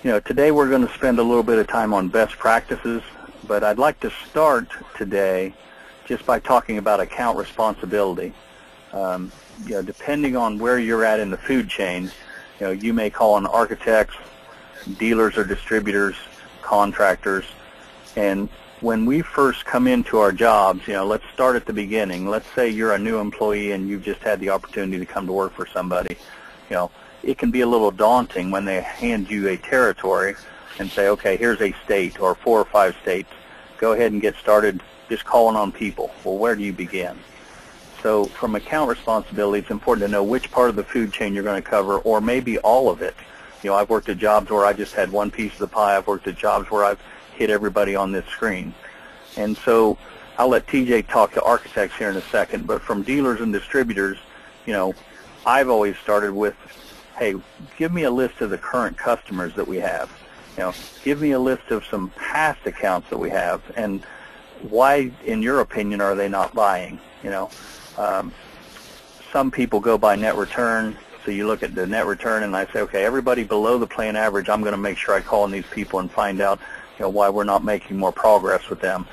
Today we're going to spend a little bit of time on best practices, but I'd like to start today just by talking about account responsibility. Depending on where you're at in the food chain, you may call on architects, dealers or distributors, contractors, and when we first come into our jobs, let's start at the beginning. Let's say you're a new employee and you've just had the opportunity to come to work for somebody. It can be a little daunting when they hand you a territory and say, okay, here's a state or 4 or 5 states. Go ahead and get started just calling on people. Well, where do you begin? So from account responsibility, it's important to know which part of the food chain you're going to cover, or maybe all of it. I've worked at jobs where I just had one piece of the pie. I've worked at jobs where I've hit everybody on this screen. And so I'll let TJ talk to architects here in a second, but from dealers and distributors, I've always started with, hey, give me a list of the current customers that we have. Give me a list of some past accounts that we have, and why, in your opinion, are they not buying? Some people go by net return, so you look at the net return, and I say, okay, everybody below the plan average, I'm going to make sure I call on these people and find out, why we're not making more progress with them.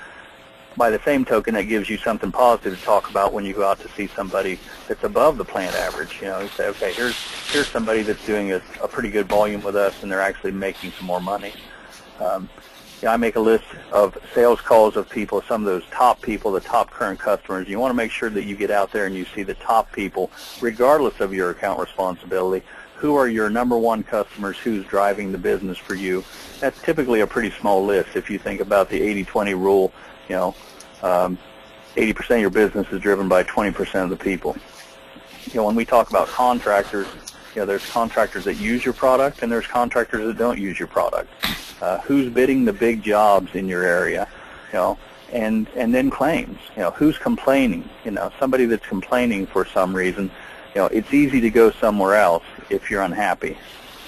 By the same token, it gives you something positive to talk about when you go out to see somebody that's above the plant average. You say, okay, here's somebody that's doing a pretty good volume with us, and they're actually making some more money. I make a list of sales calls of people, some of those top people, the top current customers. You want to make sure that you get out there and you see the top people, regardless of your account responsibility. Who are your number one customers? Who's driving the business for you? That's typically a pretty small list. If you think about the 80-20 rule, 80% of your business is driven by 20% of the people. When we talk about contractors, there's contractors that use your product and there's contractors that don't use your product. Who's bidding the big jobs in your area? And then claims. Who's complaining? Somebody that's complaining for some reason. It's easy to go somewhere else if you're unhappy.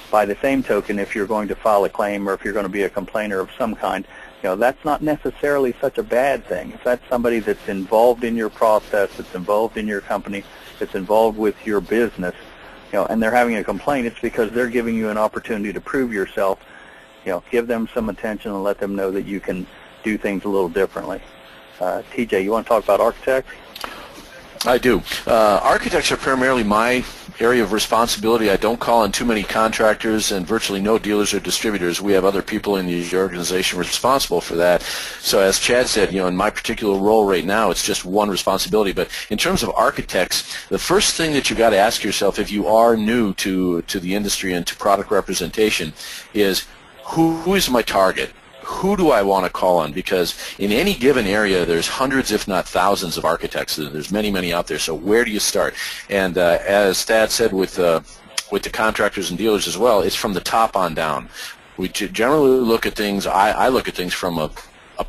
By the same token, if you're going to file a claim or if you're going to be a complainer of some kind, that's not necessarily such a bad thing. If that's somebody that's involved in your process, that's involved in your company, that's involved with your business, and they're having a complaint, it's because they're giving you an opportunity to prove yourself. Give them some attention and let them know that you can do things a little differently. TJ, you want to talk about architects? I do. Architects are primarily my area of responsibility. I don't call on too many contractors and virtually no dealers or distributors. We have other people in the organization responsible for that. So as Chad said, in my particular role right now, it's just one responsibility. But in terms of architects, the first thing that you got to ask yourself if you are new to the industry and to product representation is, who is my target? Who do I want to call on? Because in any given area, there's hundreds, if not thousands, of architects. There's many, many out there. So where do you start? And as Thad said with the contractors and dealers as well, it's from the top on down. We generally look at things, I look at things from a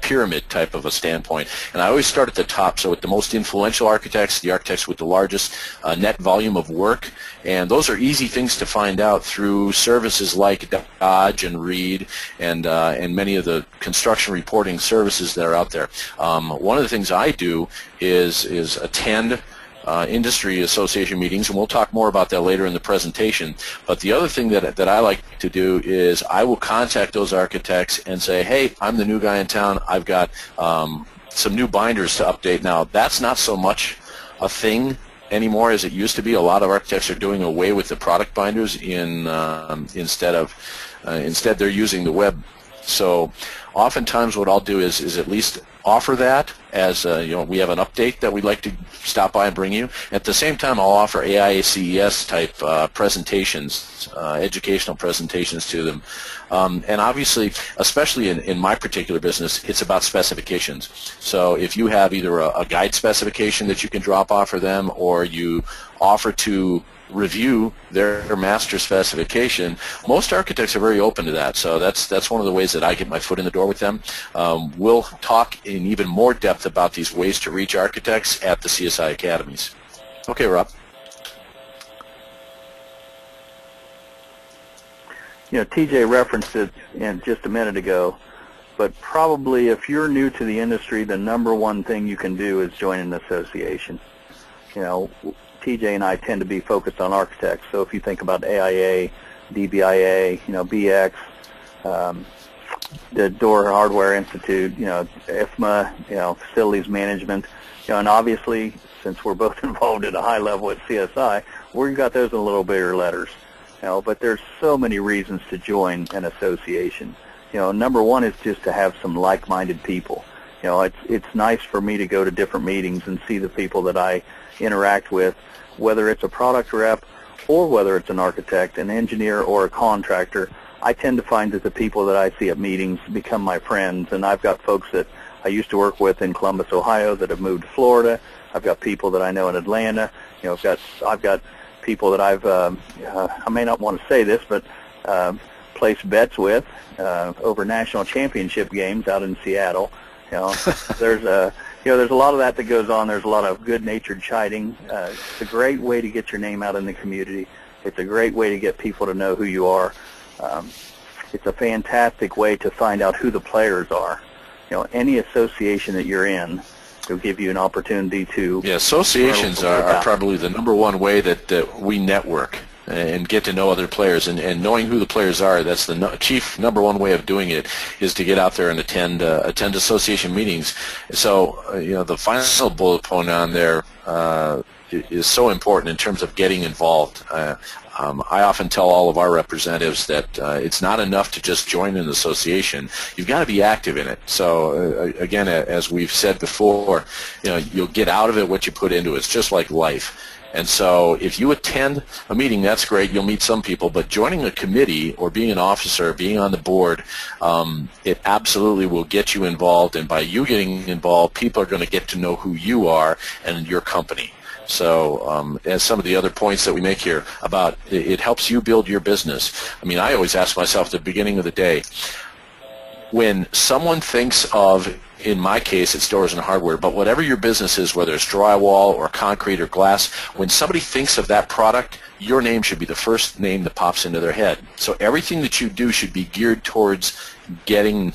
pyramid type of a standpoint. And I always start at the top, so with the most influential architects, the architects with the largest net volume of work, and those are easy things to find out through services like Dodge and Reed and many of the construction reporting services that are out there. One of the things I do is attend industry association meetings, and we'll talk more about that later in the presentation. But the other thing that I like to do is I will contact those architects and say, hey, I'm the new guy in town. I've got some new binders to update. Now, that's not so much a thing anymore as it used to be. A lot of architects are doing away with the product binders instead they're using the web. So oftentimes what I'll do is at least offer that as we have an update that we'd like to stop by and bring you. At the same time, I'll offer AICES type presentations, educational presentations to them. And obviously, especially in my particular business, it's about specifications. So if you have either a guide specification that you can drop off for them, or you offer to review their master specification, most architects are very open to that. So that's one of the ways that I get my foot in the door with them. We'll talk in even more depth about these ways to reach architects at the CSI Academies. Okay, Rob. TJ referenced it just a minute ago, but probably if you're new to the industry, the number one thing you can do is join an association. TJ and I tend to be focused on architects, so if you think about AIA, DBIA, BX, the Door Hardware Institute, IFMA, facilities management, and obviously, since we're both involved at a high level at CSI, we've got those in a little bigger letters. But there's so many reasons to join an association. Number one is just to have some like-minded people. It's nice for me to go to different meetings and see the people that I interact with, whether it's a product rep or whether it's an architect, an engineer, or a contractor. I tend to find that the people that I see at meetings become my friends, and I've got folks that I used to work with in Columbus, Ohio that have moved to Florida. I've got people that I know in Atlanta. I've got people that I may not want to say this, but placed bets with over national championship games out in Seattle. There's a lot of that goes on. There's a lot of good-natured chiding. It's a great way to get your name out in the community. It's a great way to get people to know who you are. It's a fantastic way to find out who the players are. Any association that you're in will give you an opportunity to... Yeah, associations are probably the number one way that we network and get to know other players. And knowing who the players are, that's the chief number one way of doing it, is to get out there and attend association meetings. So, the final bullet point on there is so important in terms of getting involved. I often tell all of our representatives that it's not enough to just join an association. You've got to be active in it. So again, as we've said before, you'll get out of it what you put into it. It's just like life. And so if you attend a meeting, that's great. You'll meet some people. But joining a committee or being an officer, being on the board, it absolutely will get you involved. And by you getting involved, people are going to get to know who you are and your company. So as some of the other points that we make here about it helps you build your business. I mean, I always ask myself at the beginning of the day, when someone thinks of, in my case, it's doors and hardware, but whatever your business is, whether it's drywall or concrete or glass, when somebody thinks of that product, your name should be the first name that pops into their head. So everything that you do should be geared towards getting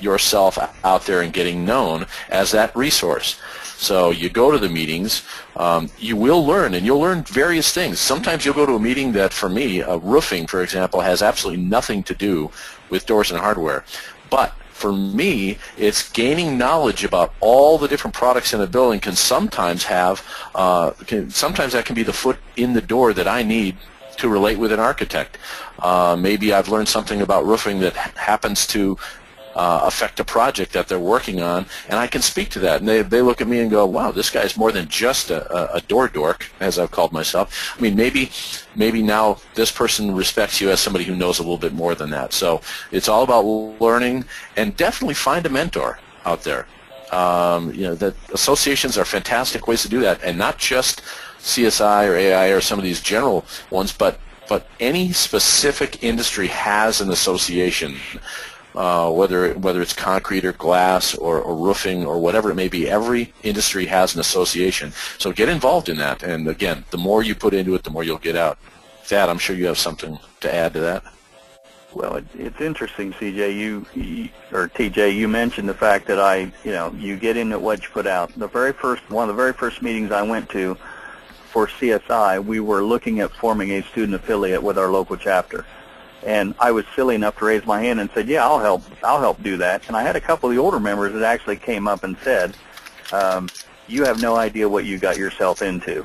yourself out there and getting known as that resource. So you go to the meetings, you will learn, and you'll learn various things. Sometimes you'll go to a meeting that, for me, roofing, for example, has absolutely nothing to do with doors and hardware. But for me, it's gaining knowledge about all the different products in a building can sometimes have, sometimes that can be the foot in the door that I need to relate with an architect. Maybe I've learned something about roofing that happens to affect a project that they're working on, and I can speak to that. And they look at me and go, wow, this guy's more than just a door dork, as I've called myself. I mean, maybe now this person respects you as somebody who knows a little bit more than that. So it's all about learning, and definitely find a mentor out there. That associations are fantastic ways to do that, and not just CSI or AI or some of these general ones, but any specific industry has an association. Whether it's concrete or glass or roofing or whatever it may be, every industry has an association. So get involved in that, and again, the more you put into it, the more you'll get out. Thad, I'm sure you have something to add to that. Well, it's interesting, CJ. Or TJ, you mentioned the fact that you get into what you put out. One of the very first meetings I went to for CSI, we were looking at forming a student affiliate with our local chapter. And I was silly enough to raise my hand and said, yeah, I'll help do that. And I had a couple of the older members that actually came up and said, you have no idea what you got yourself into,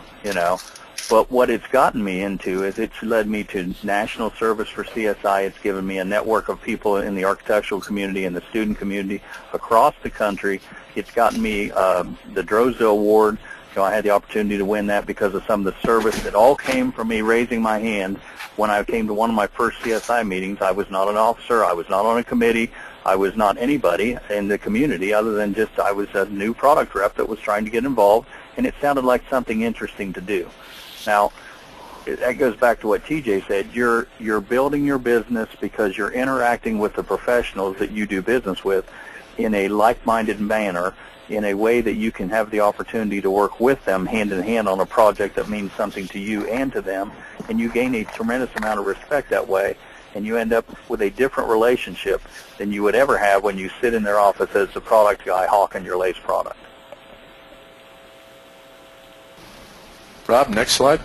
But what it's gotten me into is it's led me to national service for CSI. It's given me a network of people in the architectural community and the student community across the country. It's gotten me the Drozdo Award. I had the opportunity to win that because of some of the service that all came from me raising my hand. When I came to one of my first CSI meetings, I was not an officer, I was not on a committee, I was not anybody in the community other than just I was a new product rep that was trying to get involved, and it sounded like something interesting to do. Now, that goes back to what TJ said. You're building your business because you're interacting with the professionals that you do business with in a like-minded manner, in a way that you can have the opportunity to work with them hand in hand on a project that means something to you and to them, and you gain a tremendous amount of respect that way, and you end up with a different relationship than you would ever have when you sit in their office as the product guy hawking your lace product. Rob, next slide.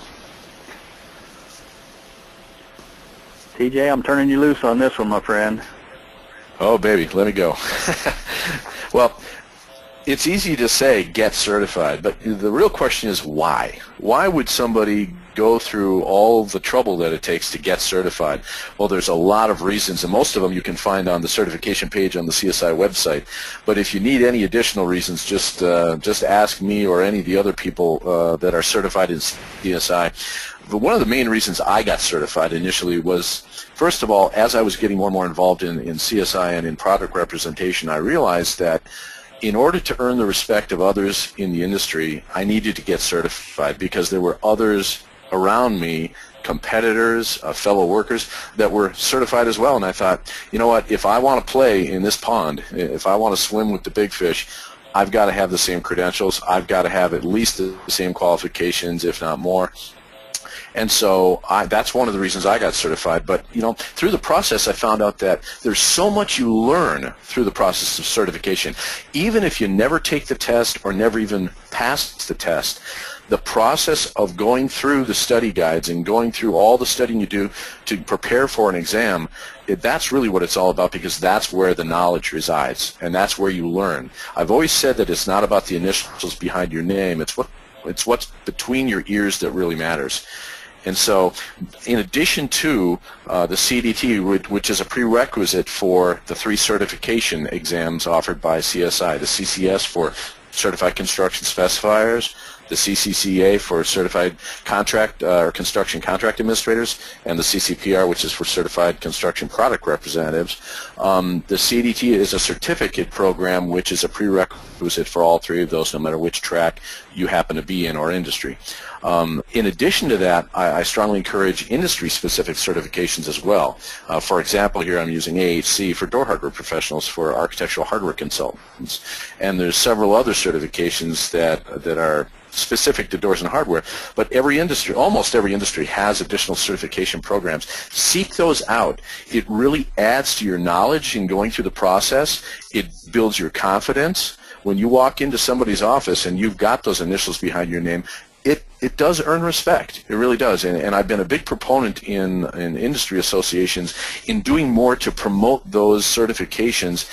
TJ, I'm turning you loose on this one, my friend. Oh, baby, let me go. Well, it's easy to say get certified, but the real question is why? Why would somebody go through all the trouble that it takes to get certified? Well, there's a lot of reasons, and most of them you can find on the certification page on the CSI website. But if you need any additional reasons, just ask me or any of the other people that are certified in CSI. But one of the main reasons I got certified initially was, first of all, as I was getting more and more involved in CSI and in product representation, I realized that in order to earn the respect of others in the industry, I needed to get certified because there were others around me, competitors, fellow workers, that were certified as well. And I thought, you know what, if I want to play in this pond, if I want to swim with the big fish, I've got to have the same credentials. I've got to have at least the same qualifications, if not more. And so that's one of the reasons I got certified. But, you know, through the process, I found out that there's so much you learn through the process of certification. Even if you never take the test or never even pass the test, the process of going through the study guides and going through all the studying you do to prepare for an exam, that's really what it's all about, because that's where the knowledge resides, and that's where you learn. I've always said that it's not about the initials behind your name. It's what's between your ears that really matters. And so, in addition to the CDT, which is a prerequisite for the 3 certification exams offered by CSI, the CCS for Certified Construction Specifiers, the CCCA for Certified Contract or Construction Contract Administrators, and the CCPR, which is for Certified Construction Product Representatives. The CDT is a certificate program which is a prerequisite for all 3 of those, no matter which track you happen to be in or industry. In addition to that, I strongly encourage industry-specific certifications as well. For example, here I'm using AHC for door hardware professionals, for architectural hardware consultants, and there's several other certifications that are specific to doors and hardware, but every industry, almost every industry, has additional certification programs. Seek those out. It really adds to your knowledge in going through the process. It builds your confidence. When you walk into somebody's office and you've got those initials behind your name, it does earn respect. It really does. And I've been a big proponent in industry associations in doing more to promote those certifications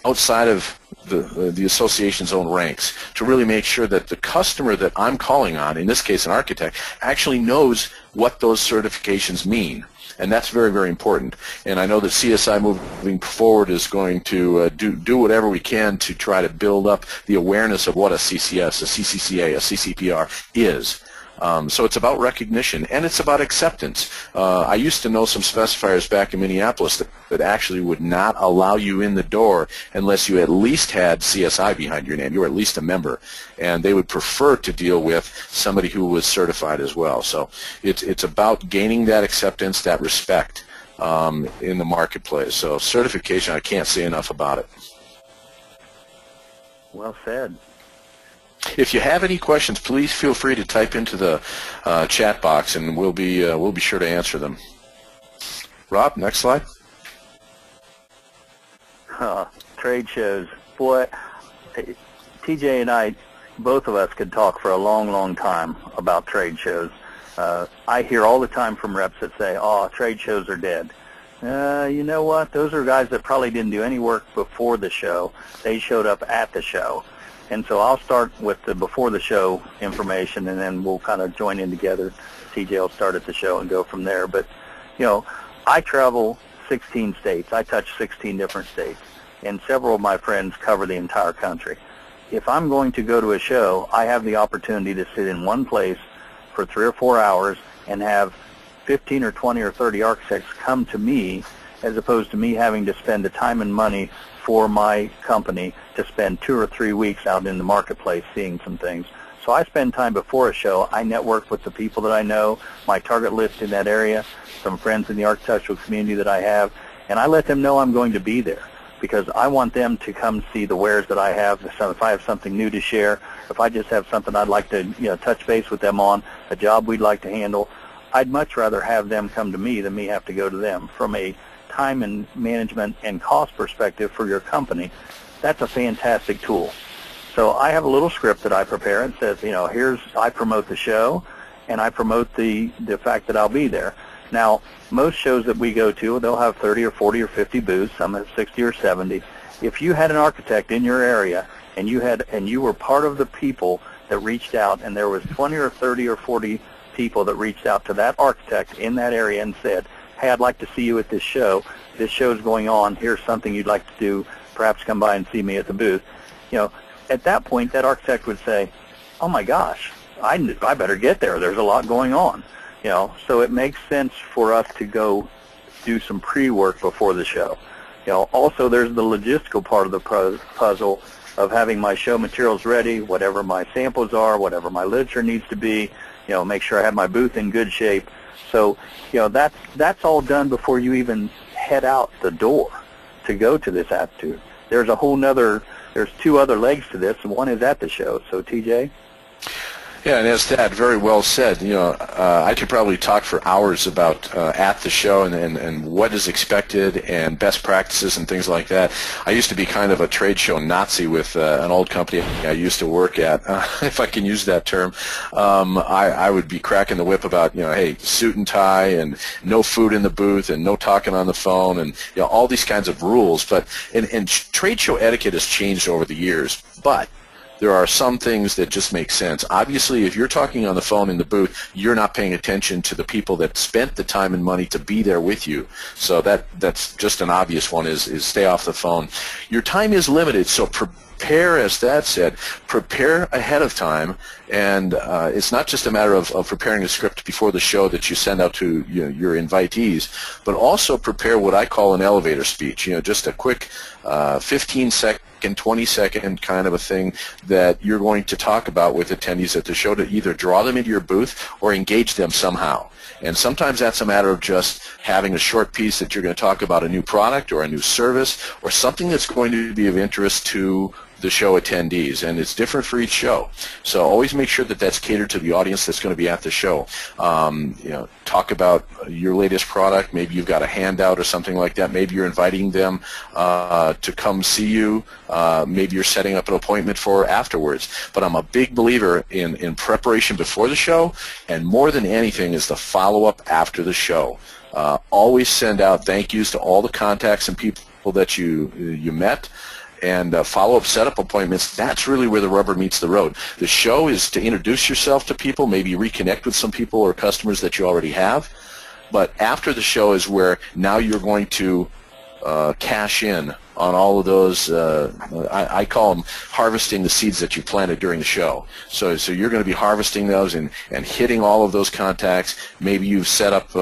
outside of the association's own ranks, to really make sure that the customer that I'm calling on, in this case an architect, actually knows what those certifications mean. And that's very, very important. And I know that CSI moving forward is going to do whatever we can to try to build up the awareness of what a CCS, a CCCA, a CCPR is. So it's about recognition, and it's about acceptance. I used to know some specifiers back in Minneapolis that actually would not allow you in the door unless you at least had CSI behind your name. You were at least a member, and they would prefer to deal with somebody who was certified as well. So it's about gaining that acceptance, that respect in the marketplace. So certification, I can't say enough about it. Well said. If you have any questions, please feel free to type into the chat box, and we'll be sure to answer them. Rob, next slide. Trade shows. Boy, TJ and I, both of us could talk for a long, long time about trade shows. I hear all the time from reps that say, oh, trade shows are dead. You know what? Those are guys that probably didn't do any work before the show. They showed up at the show. And so I'll start with the before the show information, and then we'll kind of join in together. TJ will start at the show and go from there. But, you know, I travel 16 states. I touch 16 different states, and several of my friends cover the entire country. If I'm going to go to a show, I have the opportunity to sit in one place for 3 or 4 hours and have 15 or 20 or 30 architects come to me, as opposed to me having to spend the time and money for my company to spend 2 or 3 weeks out in the marketplace seeing some things. So I spend time before a show. I network with the people that I know, my target list in that area, some friends in the architectural community that I have, and I let them know I'm going to be there, because I want them to come see the wares that I have. So if I have something new to share, if I just have something I'd like to touch base with them on, a job we'd like to handle, I'd much rather have them come to me than me have to go to them. From a time and management and cost perspective for your company, that's a fantastic tool. So I have a little script that I prepare. It says, I promote the show, and I promote the fact that I'll be there. Now, most shows that we go to, they'll have 30 or 40 or 50 booths. Some have 60 or 70. If you had an architect in your area and you were part of the people that reached out, and there was 20 or 30 or 40 people that reached out to that architect in that area and said, hey, I'd like to see you at this show. This show's going on. Here's something you'd like to do. Perhaps come by and see me at the booth. At that point, that architect would say, oh my gosh, I better get there. There's a lot going on. So it makes sense for us to go do some pre-work before the show. Also there's the logistical part of the puzzle of having my show materials ready, whatever my samples are, whatever my literature needs to be, make sure I have my booth in good shape. So, that's all done before you even head out the door to go to this aptitude. There's there's two other legs to this, and one is at the show. So, TJ? Yeah, and as Thad very well said, I could probably talk for hours about at the show and what is expected and best practices and things like that. I used to be kind of a trade show Nazi with an old company I used to work at, if I can use that term. I would be cracking the whip about, hey, suit and tie and no food in the booth and no talking on the phone and all these kinds of rules. But and trade show etiquette has changed over the years, but there are some things that just make sense. Obviously, if you're talking on the phone in the booth, you're not paying attention to the people that spent the time and money to be there with you. So that's just an obvious one is stay off the phone. Your time is limited, so prepare, as Thad said, prepare ahead of time. And it's not just a matter of preparing a script before the show that you send out to your invitees, but also prepare what I call an elevator speech, just a quick 15-second, 20-second kind of a thing that you're going to talk about with attendees at the show to either draw them into your booth or engage them somehow. And sometimes that's a matter of just having a short piece that you're going to talk about a new product or a new service or something that's going to be of interest to the show attendees, and it's different for each show. So always make sure that that's catered to the audience that's going to be at the show. Talk about your latest product. Maybe you've got a handout or something like that. Maybe you're inviting them to come see you. Maybe you're setting up an appointment for afterwards. But I'm a big believer in preparation before the show, and more than anything is the follow-up after the show. Always send out thank yous to all the contacts and people that you met. And follow-up setup appointments, that's really where the rubber meets the road. The show is to introduce yourself to people, maybe reconnect with some people or customers that you already have. But after the show is where now you're going to cash in on all of those, I call them harvesting the seeds that you planted during the show. So you're going to be harvesting those and hitting all of those contacts. Maybe you've set up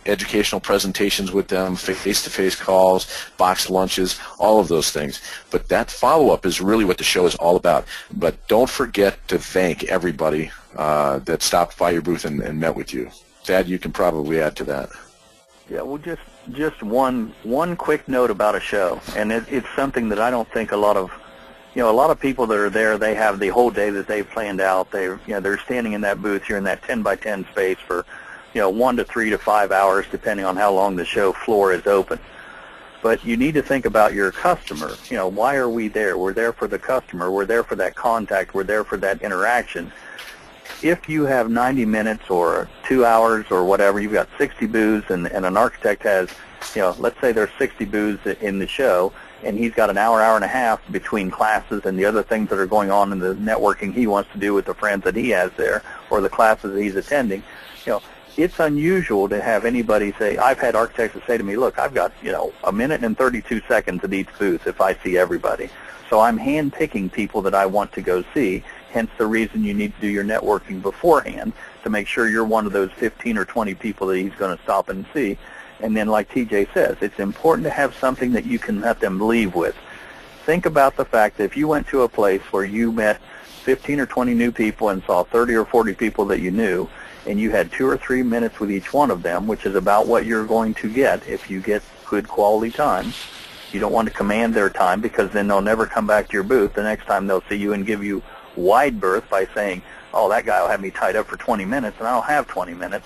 educational presentations with them, face-to-face calls, boxed lunches, all of those things. But that follow-up is really what the show is all about. But don't forget to thank everybody that stopped by your booth and met with you. Thad, you can probably add to that. Yeah, well, just one quick note about a show, and it's something that I don't think a lot of people that are there, they have the whole day that they've planned out. They're standing in that booth. You're in that 10-by-10 space for 1 to 3 to 5 hours, depending on how long the show floor is open. But you need to think about your customer. Why are we there? We're there for the customer. We're there for that contact. We're there for that interaction. If you have 90 minutes or 2 hours or whatever, you've got 60 booths, and an architect has, let's say there's 60 booths in the show, and he's got an hour and a half between classes and the other things that are going on in the networking he wants to do with the friends that he has there or the classes that he's attending. It's unusual to have anybody say, I've had architects that say to me, look, I've got, a minute and 32 seconds at each booth if I see everybody. So I'm hand-picking people that I want to go see, hence the reason you need to do your networking beforehand to make sure you're one of those 15 or 20 people that he's going to stop and see. And then like TJ says, it's important to have something that you can let them leave with. Think about the fact that if you went to a place where you met 15 or 20 new people and saw 30 or 40 people that you knew, and you had 2 or 3 minutes with each one of them, which is about what you're going to get if you get good quality time. You don't want to command their time because then they'll never come back to your booth. The next time they'll see you and give you wide berth by saying, oh, that guy will have me tied up for 20 minutes, and I don't have 20 minutes.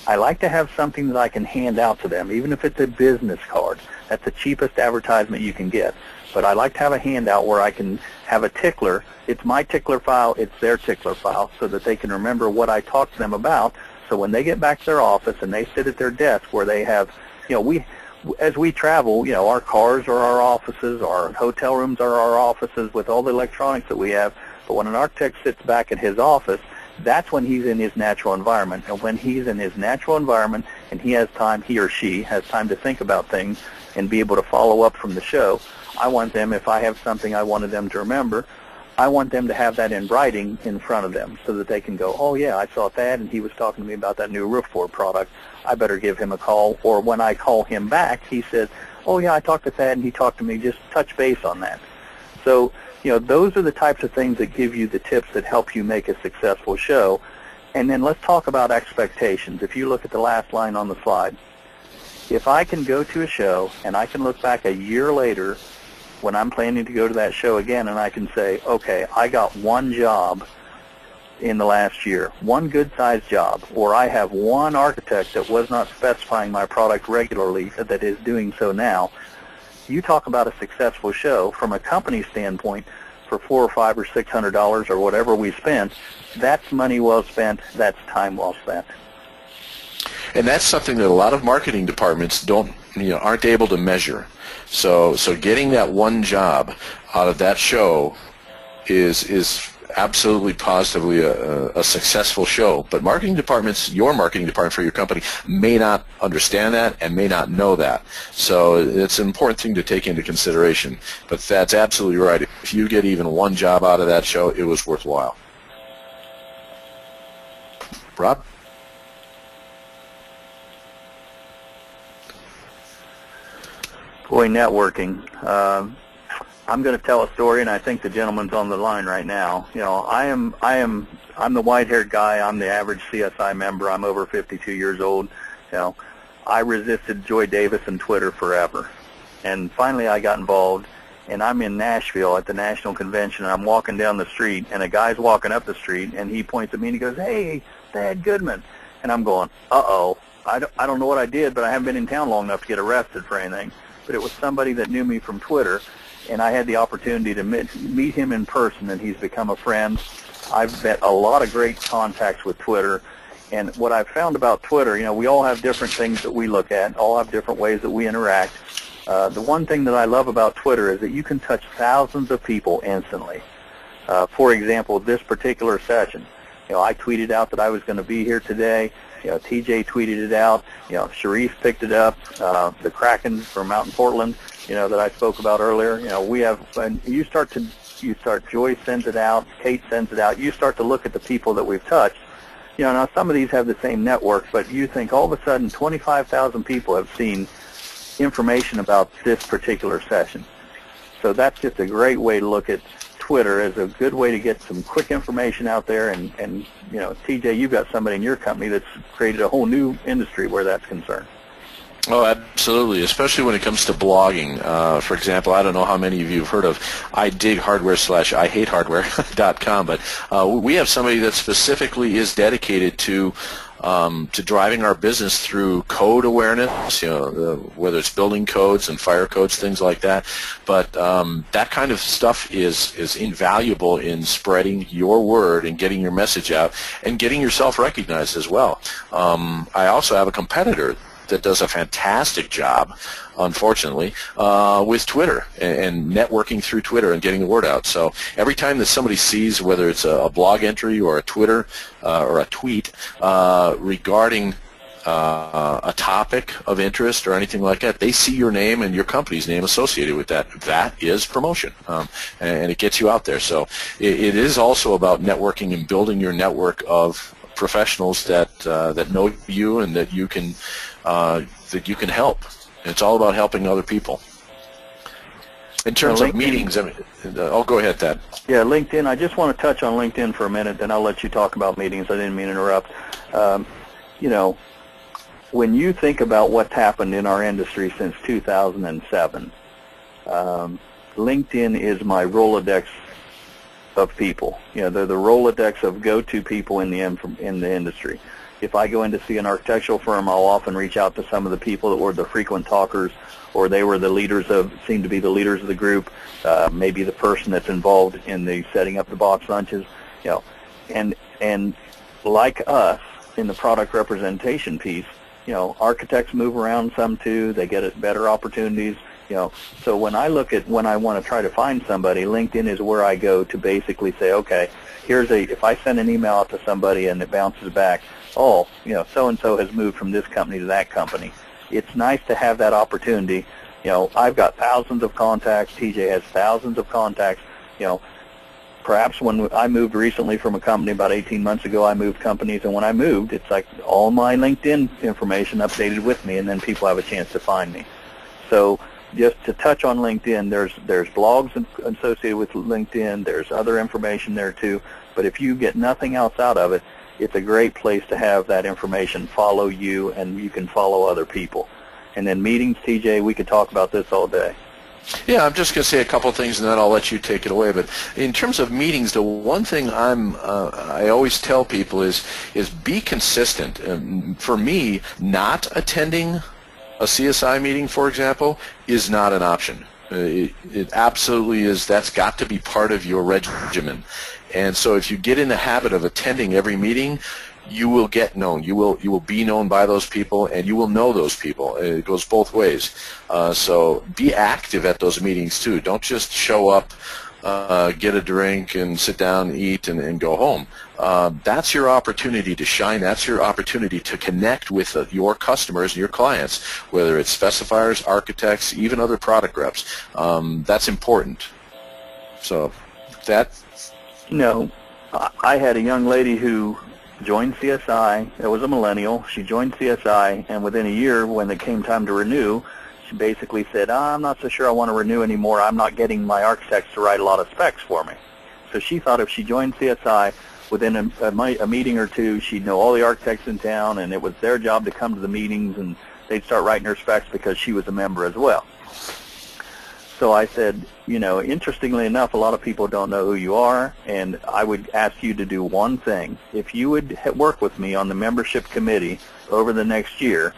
I like to have something that I can hand out to them, even if it's a business card. That's the cheapest advertisement you can get. But I like to have a handout where I can have a tickler. It's my tickler file, it's their tickler file, so that they can remember what I talked to them about, So when they get back to their office and they sit at their desk where they have, as we travel, our cars are our offices, our hotel rooms are our offices with all the electronics that we have. But when an architect sits back at his office, that's when he's in his natural environment. And when he's in his natural environment and he or she has time to think about things and be able to follow up from the show, I want them, if I have something I wanted them to remember, I want them to have that in writing in front of them so that they can go, oh yeah, I saw that and he was talking to me about that new roof board product. I better give him a call. Or when I call him back, he says, oh yeah, I talked to Thad and he talked to me, just touch base on that. So, those are the types of things that give you the tips that help you make a successful show. And then let's talk about expectations. If you look at the last line on the slide, if I can go to a show and I can look back a year later when I'm planning to go to that show again and I can say, okay, I got one job in the last year, one good-sized job, or I have one architect that was not specifying my product regularly that is doing so now. You talk about a successful show from a company standpoint for $400 or $500 or $600 or whatever we spent. That's money well spent. That's time well spent. And that's something that a lot of marketing departments aren't able to measure. So getting that one job out of that show is absolutely positively a successful show. But marketing departments, your marketing department for your company, may not understand that and may not know that. So it's an important thing to take into consideration. But that's absolutely right. If you get even one job out of that show, it was worthwhile. Rob? Boy, networking. I'm going to tell a story, and I think the gentleman's on the line right now. I'm the white-haired guy. I'm the average CSI member. I'm over 52 years old. I resisted Joy Davis and Twitter forever, and finally I got involved. And I'm in Nashville at the National Convention, and I'm walking down the street, and a guy's walking up the street, and he points at me and he goes, "Hey, Thad Goodman," and I'm going, "Uh-oh, I don't know what I did, but I haven't been in town long enough to get arrested for anything." But it was somebody that knew me from Twitter, and I had the opportunity to meet him in person, and he's become a friend. I've met a lot of great contacts with Twitter, and what I've found about Twitter, we all have different things that we look at, all have different ways that we interact. The one thing that I love about Twitter is that you can touch thousands of people instantly. For example, this particular session, I tweeted out that I was going to be here today. TJ tweeted it out. Sharif picked it up. The Kraken from out in Portland, that I spoke about earlier. We have, and you start, Joy sends it out, Kate sends it out. You start to look at the people that we've touched. Now some of these have the same network, but you think all of a sudden 25,000 people have seen information about this particular session. So that's just a great way to look at Twitter as a good way to get some quick information out there. And TJ, you've got somebody in your company that's created a whole new industry where that's concerned. Oh, absolutely, especially when it comes to blogging. For example, I don't know how many of you have heard of idighardware/ihatehardware.com, but we have somebody that specifically is dedicated to driving our business through code awareness, whether it's building codes and fire codes, things like that. But that kind of stuff is invaluable in spreading your word and getting your message out and getting yourself recognized as well. I also have a competitor that does a fantastic job, unfortunately, with Twitter and networking through Twitter and getting the word out. So every time that somebody sees, whether it's a blog entry or a Twitter or a tweet regarding a topic of interest or anything like that, they see your name and your company's name associated with that. That is promotion, and it gets you out there. So it is also about networking and building your network of professionals that know you and that you can help. It's all about helping other people. In terms of meetings, I'll go ahead, Thad. Yeah, LinkedIn. I just want to touch on LinkedIn for a minute, then I'll let you talk about meetings. I didn't mean to interrupt. When you think about what's happened in our industry since 2007, LinkedIn is my Rolodex of people. They're the Rolodex of go-to people in the industry. If I go in to see an architectural firm, I'll often reach out to some of the people that were the frequent talkers, or they were seem to be the leaders of the group, maybe the person that's involved in the setting up the box lunches, and like us, in the product representation piece, architects move around some too. They get better opportunities. So when I want to try to find somebody, LinkedIn is where I go to basically say, okay, if I send an email out to somebody and it bounces back, oh, so-and-so has moved from this company to that company. It's nice to have that opportunity. I've got thousands of contacts. TJ has thousands of contacts. Perhaps when I moved recently from a company about 18 months ago, I moved companies, and when I moved, it's like all my LinkedIn information updated with me, and then people have a chance to find me. So just to touch on LinkedIn, there's blogs associated with LinkedIn. There's other information there too. But if you get nothing else out of it, it's a great place to have that information follow you, and you can follow other people. And then meetings, TJ, we could talk about this all day. Yeah, I'm just going to say a couple of things, and then I'll let you take it away. But in terms of meetings, the one thing I always tell people is be consistent. For me, not attending a CSI meeting, for example, is not an option. It absolutely is. That's got to be part of your regimen. And so if you get in the habit of attending every meeting, you will get known. You will be known by those people, and you will know those people. It goes both ways. So be active at those meetings too. Don't just show up, get a drink, and sit down, eat, and go home. That's your opportunity to shine. That's your opportunity to connect with your customers and your clients, whether it's specifiers, architects, even other product reps. That's important. So that. I had a young lady who joined CSI. It was a millennial. She joined CSI, and within a year, when it came time to renew, she basically said, I'm not so sure I want to renew anymore. I'm not getting my architects to write a lot of specs for me. So she thought if she joined CSI, within a meeting or two, she'd know all the architects in town, and it was their job to come to the meetings, and they'd start writing her specs because she was a member as well. So I said, interestingly enough, a lot of people don't know who you are, and I would ask you to do one thing. If you would work with me on the membership committee over the next year,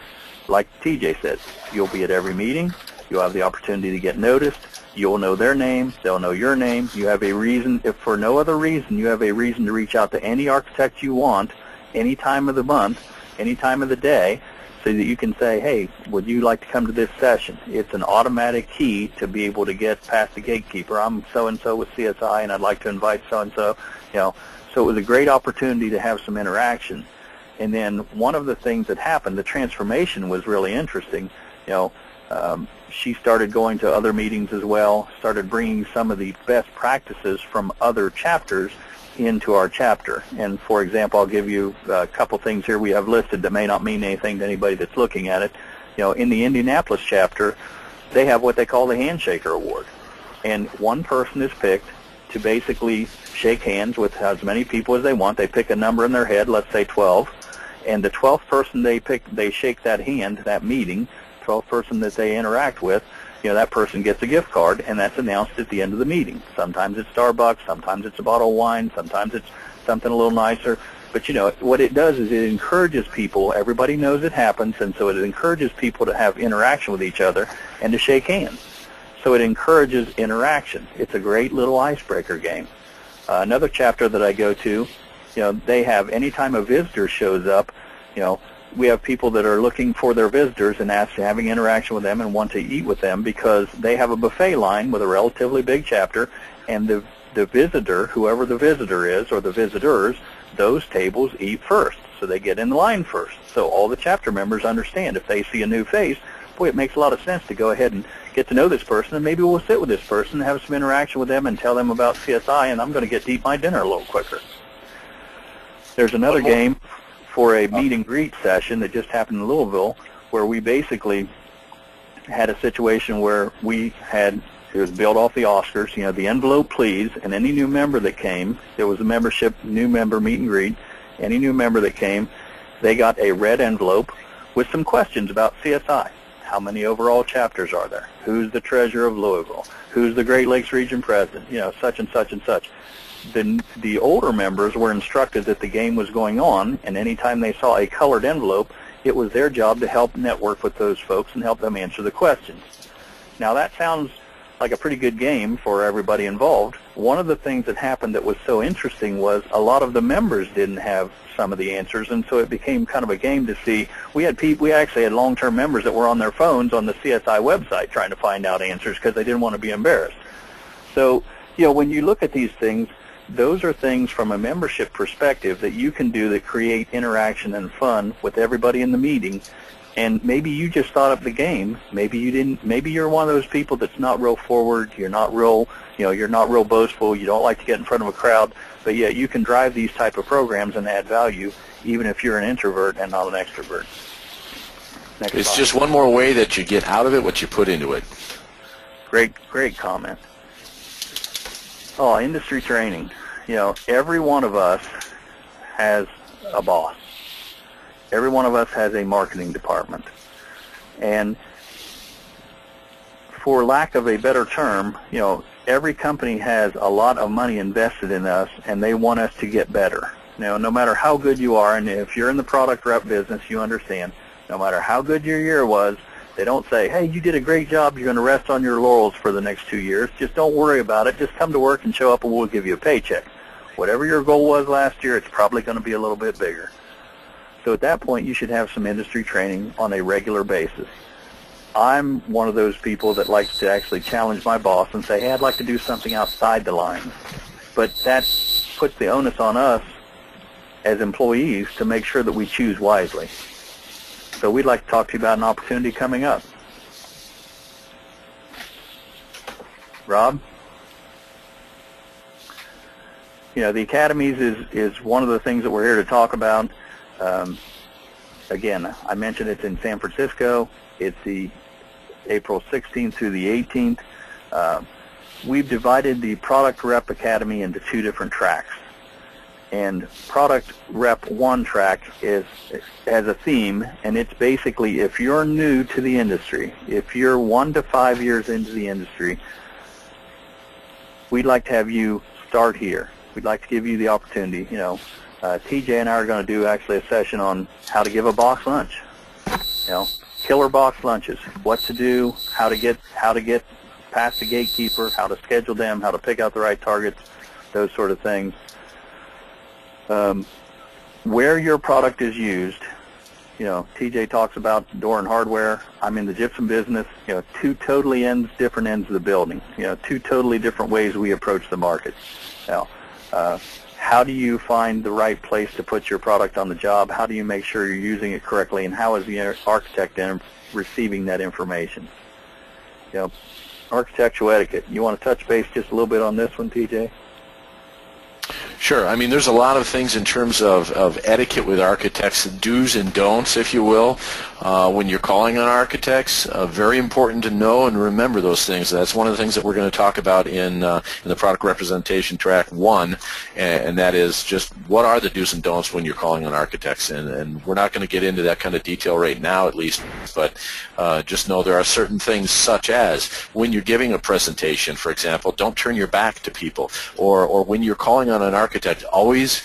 like TJ said, you'll be at every meeting, you'll have the opportunity to get noticed, you'll know their name, they'll know your name, you have a reason, if for no other reason, you have a reason to reach out to any architect you want, any time of the month, any time of the day, so that you can say, hey, would you like to come to this session? It's an automatic key to be able to get past the gatekeeper. I'm so-and-so with CSI, and I'd like to invite so-and-so. So it was a great opportunity to have some interaction. And then one of the things that happened, the transformation was really interesting. She started going to other meetings as well, started bringing some of the best practices from other chapters into our chapter. And for example, I'll give you a couple things here we have listed that may not mean anything to anybody that's looking at it. In the Indianapolis chapter, they have what they call the Handshaker Award. And one person is picked to basically shake hands with as many people as they want. They pick a number in their head, let's say 12. And the 12th person they pick, they shake that hand, that meeting, 12th person that they interact with, that person gets a gift card, and that's announced at the end of the meeting. Sometimes it's Starbucks, sometimes it's a bottle of wine, sometimes it's something a little nicer. But what it does is it encourages people, everybody knows it happens, and so it encourages people to have interaction with each other and to shake hands. So it encourages interaction. It's a great little icebreaker game. Another chapter that I go to, they have, anytime a visitor shows up, we have people that are looking for their visitors and having interaction with them and want to eat with them because they have a buffet line with a relatively big chapter, and the visitor, whoever the visitor is or the visitors, those tables eat first. So they get in the line first. So all the chapter members understand if they see a new face, boy, it makes a lot of sense to go ahead and get to know this person, and maybe we'll sit with this person and have some interaction with them and tell them about CSI, and I'm going to get to eat my dinner a little quicker. There's another game for a meet and greet session that just happened in Louisville, where we basically had a situation where it was built off the Oscars, the envelope please, and any new member that came, there was a new member meet and greet, any new member that came, they got a red envelope with some questions about CSI. How many overall chapters are there? Who's the treasurer of Louisville? Who's the Great Lakes region president? Such and such and such. The older members were instructed that the game was going on, and anytime they saw a colored envelope, it was their job to help network with those folks and help them answer the questions. Now that sounds like a pretty good game for everybody involved. One of the things that happened that was so interesting was a lot of the members didn't have some of the answers, and so it became kind of a game to see. We actually had long-term members that were on their phones on the CSI website trying to find out answers because they didn't want to be embarrassed. So, when you look at these things, those are things from a membership perspective that you can do that create interaction and fun with everybody in the meeting. And maybe you just thought up the game. Maybe you didn't. Maybe you're one of those people that's not real forward. You're not real, you're not real boastful. You don't like to get in front of a crowd. But yet you can drive these type of programs and add value, even if you're an introvert and not an extrovert. It's just one more way that you get out of it what you put into it. Great comment. Oh, industry training. Every one of us has a boss. Every one of us has a marketing department. And for lack of a better term, every company has a lot of money invested in us, and they want us to get better. No matter how good you are, and if you're in the product rep business, you understand, no matter how good your year was, they don't say, hey, you did a great job, you're going to rest on your laurels for the next 2 years. Just don't worry about it. Just come to work and show up, and we'll give you a paycheck. Whatever your goal was last year, it's probably going to be a little bit bigger. So at that point, you should have some industry training on a regular basis. I'm one of those people that likes to actually challenge my boss and say, hey, I'd like to do something outside the lines. But that puts the onus on us as employees to make sure that we choose wisely. So we'd like to talk to you about an opportunity coming up. Rob? The academies is one of the things that we're here to talk about. Again, I mentioned it's in San Francisco. It's the April 16th through the 18th. We've divided the Product Rep Academy into 2 different tracks. And Product Rep 1 track has a theme, and it's basically if you're new to the industry, if you're 1 to 5 years into the industry, we'd like to have you start here. We'd like to give you the opportunity. TJ and I are going to do actually a session on how to give a box lunch. Killer box lunches, what to do, how to get past the gatekeeper, how to schedule them, how to pick out the right targets, those sort of things. Where your product is used, TJ talks about door and hardware. I'm in the gypsum business. 2 totally different ends of the building. 2 totally different ways we approach the market. How do you find the right place to put your product on the job? How do you make sure you're using it correctly? And how is the architect receiving that information? Architectural etiquette. You want to touch base just a little bit on this one, TJ? Sure. I mean, there's a lot of things in terms of etiquette with architects, do's and don'ts, if you will, when you're calling on architects. Very important to know and remember those things. That's one of the things that we're going to talk about in the product representation track 1, and that is just what are the do's and don'ts when you're calling on architects. And we're not going to get into that kind of detail right now, at least, but just know there are certain things such as when you're giving a presentation, for example, don't turn your back to people, or when you're calling on an architect, always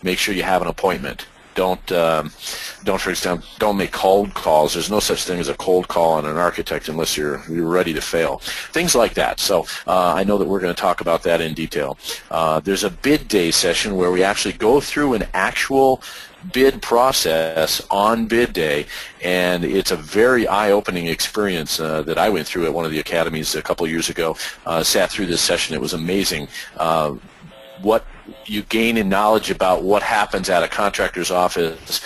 make sure you have an appointment. Don't, for example, don't make cold calls. There's no such thing as a cold call on an architect unless you're ready to fail. Things like that. So I know that we're going to talk about that in detail. There's a bid day session where we actually go through an actual bid process on bid day, and it's a very eye-opening experience that I went through at one of the academies a couple of years ago. Sat through this session. It was amazing. What you gain in knowledge about what happens at a contractor's office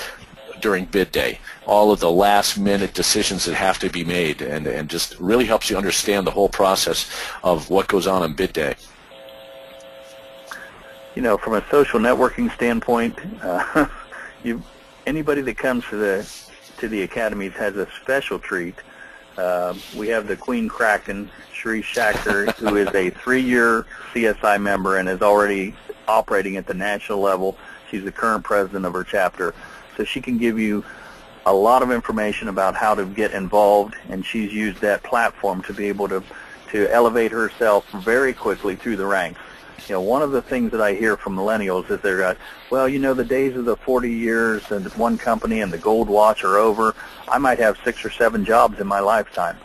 during bid day, all of the last-minute decisions that have to be made, and just really helps you understand the whole process of what goes on bid day. From a social networking standpoint, anybody that comes to the academies has a special treat. We have the Queen Kraken, Shri Shachter, who is a 3-year CSI member and is already operating at the national level. She's the current president of her chapter. So she can give you a lot of information about how to get involved, and she's used that platform to be able to elevate herself very quickly through the ranks. One of the things that I hear from millennials is they're well, the days of the 40 years and one company and the gold watch are over. I might have 6 or 7 jobs in my lifetime.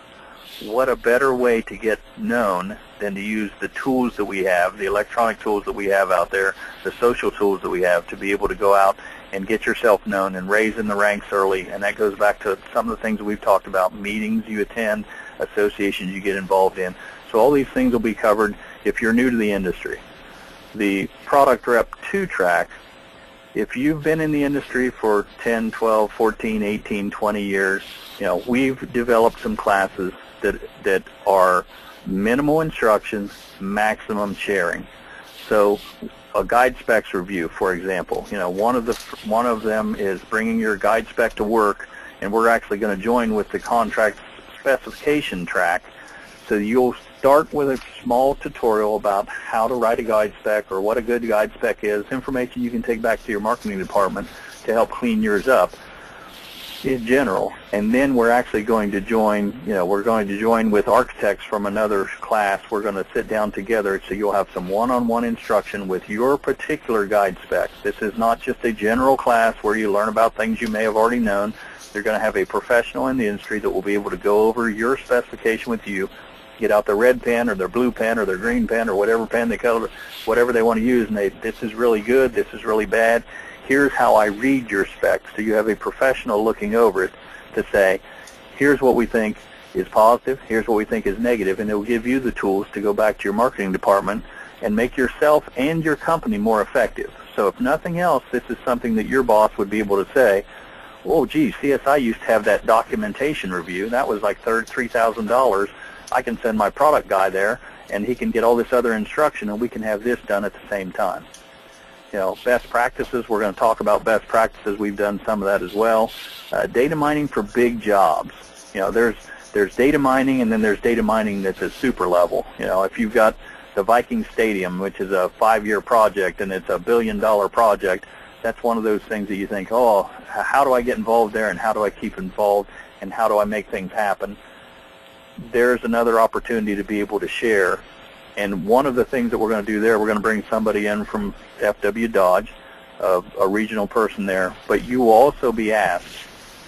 what a better way to get known than to use the tools that we have, the electronic tools that we have out there, the social tools that we have, to be able to go out and get yourself known and raise in the ranks early. And that goes back to some of the things that we've talked about, meetings you attend, associations you get involved in. So all these things will be covered if you're new to the industry. The Product Rep 2 track, if you've been in the industry for 10, 12, 14, 18, 20 years, we've developed some classes that are minimal instructions, maximum sharing. So a guide specs review, for example, one of them is bringing your guide spec to work, and we're actually going to join with the contract specification track. So you'll start with a small tutorial about how to write a guide spec or what a good guide spec is, information you can take back to your marketing department to help clean yours up in general. And then we're actually going to join, with architects from another class. We're going to sit down together, so you'll have some one-on-one instruction with your particular guide spec. This is not just a general class where you learn about things you may have already known. You're going to have a professional in the industry that will be able to go over your specification with you, get out their red pen or their blue pen or their green pen or whatever pen they color, whatever they want to use, and this is really good, this is really bad. Here's how I read your specs. So you have a professional looking over it to say, here's what we think is positive, here's what we think is negative, and it will give you the tools to go back to your marketing department and make yourself and your company more effective. So if nothing else, this is something that your boss would be able to say, oh, gee, CSI used to have that documentation review. That was like $3,000. I can send my product guy there, and he can get all this other instruction, and we can have this done at the same time. Best practices, we're going to talk about best practices. We've done some of that as well. Data mining for big jobs. There's data mining, and then there's data mining that's a super level. If you've got the Viking Stadium, which is a 5-year project, and it's a $1 billion project, that's one of those things that you think, oh, how do I get involved there, and how do I keep involved, and how do I make things happen? There's another opportunity to be able to share. And one of the things that we're going to do there, we're going to bring somebody in from FW Dodge, a regional person there, but you will also be asked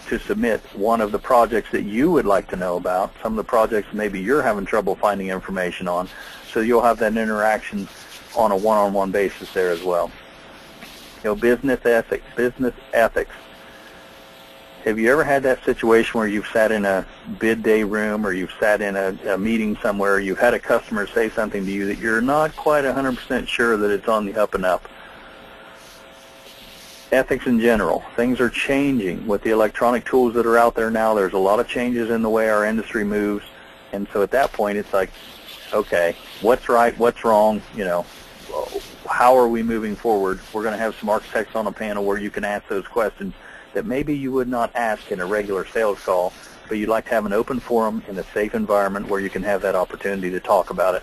to submit one of the projects that you would like to know about, some of the projects maybe you're having trouble finding information on, so you'll have that interaction on a one-on-one basis there as well. Business ethics. Have you ever had that situation where you've sat in a bid day room, or you've sat in a meeting somewhere, you've had a customer say something to you that you're not quite 100% sure that it's on the up and up? Ethics in general. Things are changing with the electronic tools that are out there now. There's a lot of changes in the way our industry moves, and so at that point it's like, okay, what's right, what's wrong, how are we moving forward? We're going to have some architects on a panel where you can ask those questions that maybe you would not ask in a regular sales call, but you'd like to have an open forum in a safe environment where you can have that opportunity to talk about it.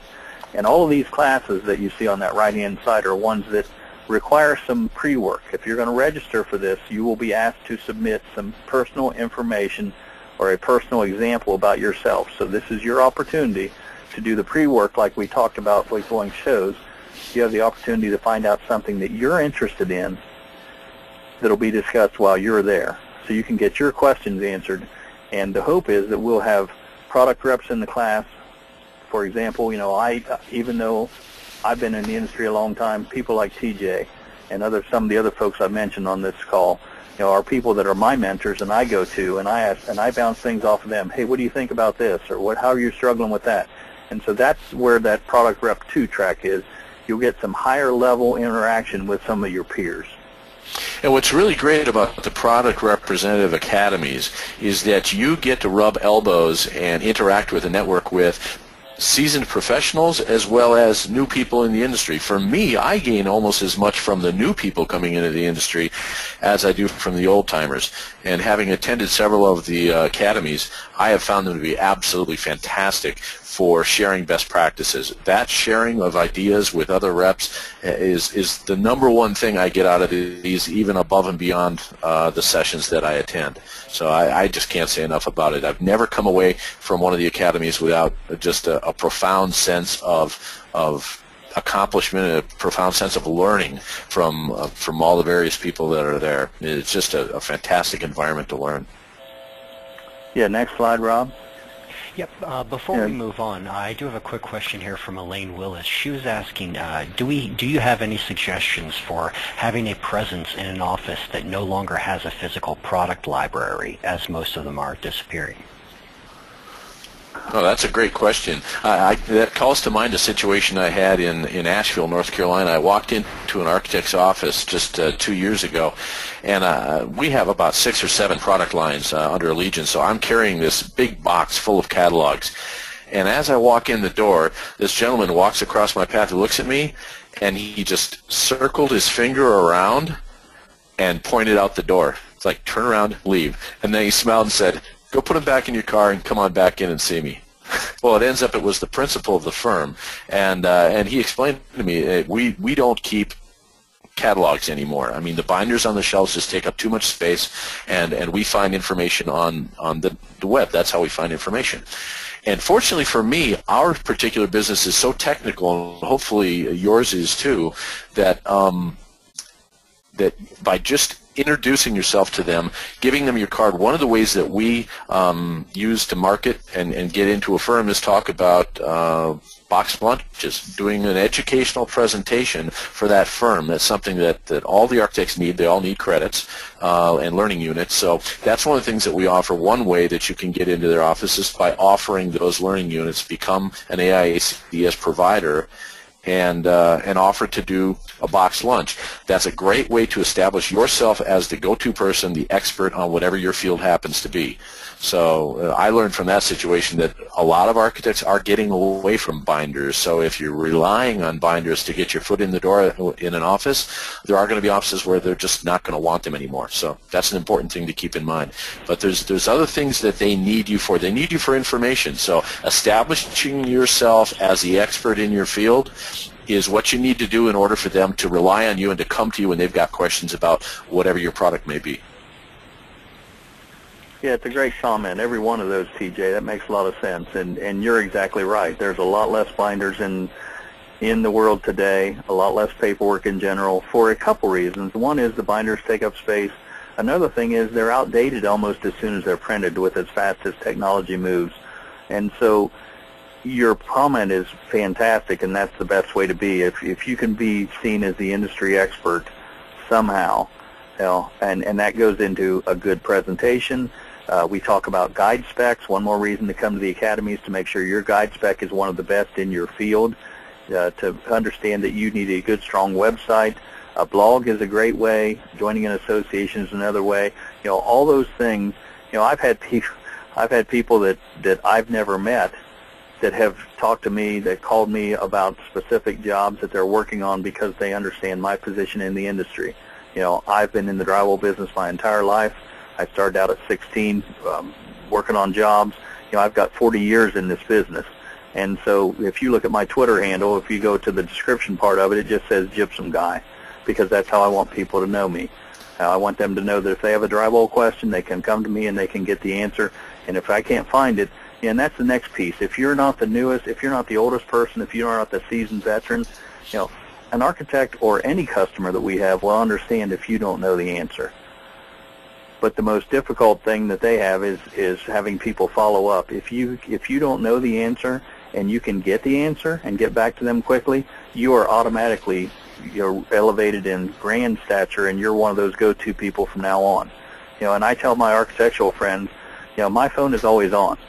And all of these classes that you see on that right-hand side are ones that require some pre-work. If you're going to register for this, you will be asked to submit some personal information or a personal example about yourself. So this is your opportunity to do the pre-work like we talked about with going shows. You have the opportunity to find out something that you're interested in that'll be discussed while you're there, so you can get your questions answered. And the hope is that we'll have product reps in the class. For example, even though I've been in the industry a long time, people like TJ and some of the other folks I mentioned on this call, are people that are my mentors, and I go to and I ask and I bounce things off of them. Hey, what do you think about this, or how are you struggling with that? And so that's where that Product Rep 2 track is. You'll get some higher level interaction with some of your peers. And what's really great about the product representative academies is that you get to rub elbows and interact with and network with seasoned professionals as well as new people in the industry. For me, I gain almost as much from the new people coming into the industry as I do from the old-timers. And having attended several of the academies, I have found them to be absolutely fantastic for sharing best practices. That sharing of ideas with other reps is the number one thing I get out of these, even above and beyond the sessions that I attend. So I just can't say enough about it. I've never come away from one of the academies without just a profound sense of accomplishment and a profound sense of learning from all the various people that are there. It's just a fantastic environment to learn. Yeah, next slide, Rob. Yep. Before we move on, I do have a quick question here from Elaine Willis. She was asking, do you have any suggestions for having a presence in an office that no longer has a physical product library, as most of them are disappearing? Oh, that's a great question. That calls to mind a situation I had in Asheville, North Carolina. I walked into an architect's office just 2 years ago, and we have about 6 or 7 product lines under Allegiance, so I'm carrying this big box full of catalogs. And as I walk in the door, this gentleman walks across my path and looks at me, and he just circled his finger around and pointed out the door. It's like, turn around, leave. And then he smiled and said, go put them back in your car and come on back in and see me. Well, it ends up it was the principal of the firm, and he explained to me, we don't keep catalogs anymore. I mean, the binders on the shelves just take up too much space, and we find information on the web. That's how we find information. And fortunately for me, our particular business is so technical, and hopefully yours is too, that that by just introducing yourself to them, giving them your card. One of the ways that we use to market and get into a firm is talk about box lunches, doing an educational presentation for that firm. That's something that all the architects need. They all need credits and learning units. So that's one of the things that we offer. One way that you can get into their office is by offering those learning units, become an AIACS provider, and offer to do a box lunch. That's a great way to establish yourself as the go-to person, the expert on whatever your field happens to be. So I learned from that situation that a lot of architects are getting away from binders. So if you're relying on binders to get your foot in the door in an office, there are going to be offices where they're just not going to want them anymore. So that's an important thing to keep in mind. But there's other things that they need you for. They need you for information. So establishing yourself as the expert in your field is what you need to do in order for them to rely on you and to come to you when they've got questions about whatever your product may be. Yeah, it's a great comment. Every one of those, TJ, that makes a lot of sense. And you're exactly right. There's a lot less binders in the world today, a lot less paperwork in general for a couple reasons. One is the binders take up space. Another thing is they're outdated almost as soon as they're printed with as fast as technology moves. And so your comment is fantastic, and that's the best way to be. If you can be seen as the industry expert somehow, you know, and that goes into a good presentation. We talk about guide specs. One more reason to come to the academy is to make sure your guide spec is one of the best in your field, to understand that you need a good, strong website. A blog is a great way. Joining an association is another way. You know, all those things. You know, I've had people that I've never met that have talked to me, that called me about specific jobs that they're working on because they understand my position in the industry. You know, I've been in the drywall business my entire life. I started out at 16 working on jobs. You know, I've got 40 years in this business. And so if you look at my Twitter handle, if you go to the description part of it, it just says Gypsum Guy, because that's how I want people to know me. I want them to know that if they have a drywall question, they can come to me and they can get the answer. And if I can't find it, and that's the next piece. If you're not the newest, if you're not the oldest person, if you're not the seasoned veteran, you know, an architect or any customer that we have will understand if you don't know the answer. But the most difficult thing that they have is having people follow up. If you don't know the answer and you can get the answer and get back to them quickly, you are automatically, you're elevated in grand stature, and you're one of those go-to people from now on. You know, and I tell my architectural friends, you know, my phone is always on.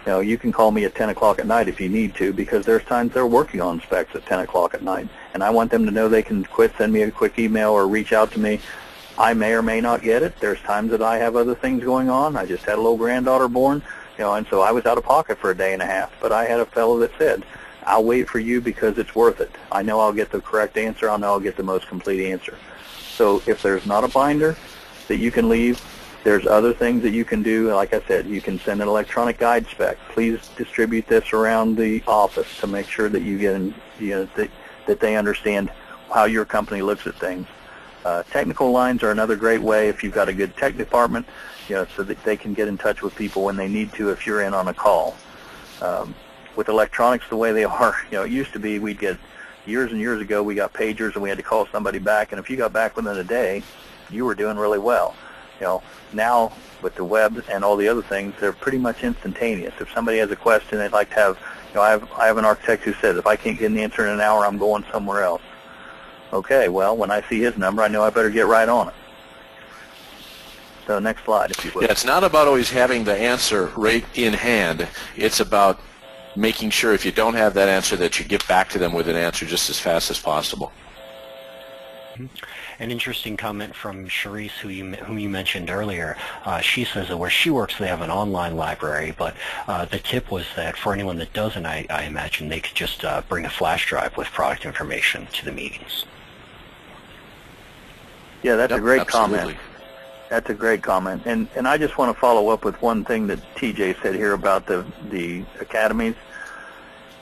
You know, you can call me at 10 o'clock at night if you need to, because there's times they're working on specs at 10 o'clock at night. And I want them to know they can send me a quick email or reach out to me. I may or may not get it. There's times that I have other things going on. I just had a little granddaughter born, you know, and so I was out of pocket for a day and a half. But I had a fellow that said, I'll wait for you because it's worth it. I know I'll get the correct answer. I know I'll get the most complete answer. So if there's not a binder that you can leave, there's other things that you can do. Like I said, you can send an electronic guide spec. Please distribute this around the office to make sure that you get, you know, that they understand how your company looks at things. Technical lines are another great way if you've got a good tech department, you know, so that they can get in touch with people when they need to if you're in on a call. With electronics the way they are, you know, it used to be we'd get, years and years ago, we got pagers and we had to call somebody back, and if you got back within a day, you were doing really well. Now with the web and all the other things, they're pretty much instantaneous. If somebody has a question they'd like to have, I have an architect who says, if I can't get an answer in an hour, I'm going somewhere else. Okay, well, when I see his number, I know I better get right on it. So next slide, if you would. Yeah, it's not about always having the answer right in hand. It's about making sure if you don't have that answer that you get back to them with an answer just as fast as possible. An interesting comment from Charisse, whom you mentioned earlier. She says that where she works they have an online library, but the tip was that for anyone that doesn't, I imagine they could just bring a flash drive with product information to the meetings. Yeah, that's a great absolutely. comment. That's a great comment. And I just want to follow up with one thing that TJ said here about the academies.